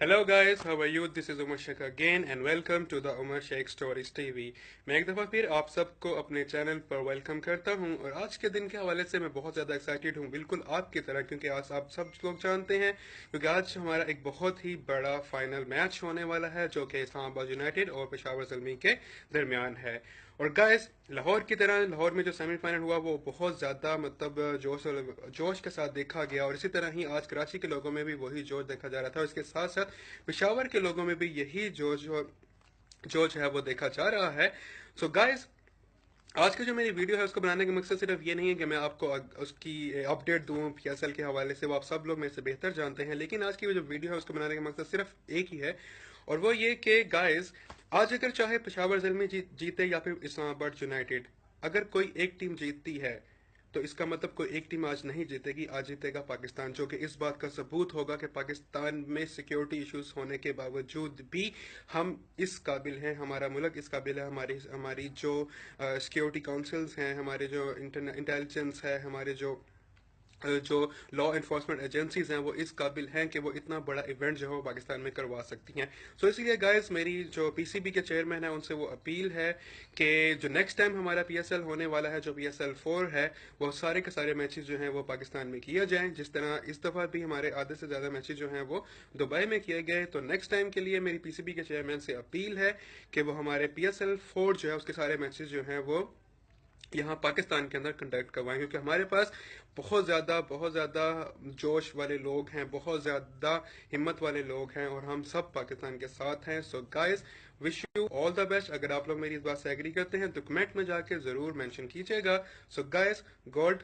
Hello guys, how are you? This is Omer Sheiikh again and welcome to the Omer Sheiikh Stories TV. मैं एक दफ़ा फिर आप सबको अपने चैनल पर वेलकम करता हूं और आज के दिन के हवाले से मैं बहुत ज़्यादा एक्साइटेड हूं, बिल्कुल आपकी तरह, क्योंकि आज आप सब लोग जानते हैं क्योंकि आज हमारा एक बहुत ही बड़ा फाइनल मैच होने वाला है जो कि इस्लामाबाद यूनाइटेड और पेशावर ज़ल्मी के दरमियान है। और गाइस, लाहौर की तरह लाहौर में जो सेमीफाइनल हुआ वो बहुत ज़्यादा जोश के साथ देखा गया और इसी तरह ही आज कराची के लोगों में भी वही जोश देखा जा रहा था और इसके साथ साथ पेशावर के लोगों में भी यही जोश है वो देखा जा रहा है। सो गाइस, आज की जो मेरी वीडियो है उसको बनाने का मकसद सिर्फ ये नहीं है कि मैं आपको उसकी अपडेट दूं PSL के हवाले से, वो आप सब लोग मेरे से बेहतर जानते हैं, लेकिन आज की जो वीडियो है उसको बनाने का मकसद सिर्फ एक ही है और वो ये कि गाइस, आज अगर चाहे पेशावर ज़ल्मी जीते या फिर इस्लामाबाद यूनाइटेड, अगर कोई एक टीम जीतती है तो इसका मतलब कोई एक टीम आज नहीं जीतेगी, आज जीतेगा पाकिस्तान, जो कि इस बात का सबूत होगा कि पाकिस्तान में सिक्योरिटी इश्यूज होने के बावजूद भी हम इस काबिल हैं, हमारा मुल्क इस काबिल है, हमारी हमारी जो सिक्योरिटी काउंसिल्स हैं, हमारे जो इंटेलिजेंस है, हमारे जो लॉ इन्फोर्समेंट एजेंसीज हैं वो इस काबिल हैं कि वो इतना बड़ा इवेंट जो है वो पाकिस्तान में करवा सकती हैं। सो इसलिए गाइस, मेरी जो PCB के चेयरमैन है उनसे वो अपील है कि जो नेक्स्ट टाइम हमारा PSL होने वाला है, जो PSL 4 है, वो सारे के सारे मैचेस जो हैं वो पाकिस्तान में किए जाएं, जिस तरह इस दफ़ा भी हमारे आधे से ज़्यादा मैचेस जो हैं वो दुबई में किए गए। तो नेक्स्ट टाइम के लिए मेरी PCB के चेयरमैन से अपील है कि वो हमारे PSL 4 जो है उसके सारे मैचेस जो हैं वो यहाँ पाकिस्तान के अंदर कंडक्ट करवाएं, क्योंकि हमारे पास बहुत ज़्यादा जोश वाले लोग हैं, बहुत ज़्यादा हिम्मत वाले लोग हैं और हम सब पाकिस्तान के साथ हैं। So guys, wish you all the best. अगर आप लोग मेरी इस बात से एग्री करते हैं तो कमेंट में जाके ज़रूर मेंशन कीजिएगा। So guys, God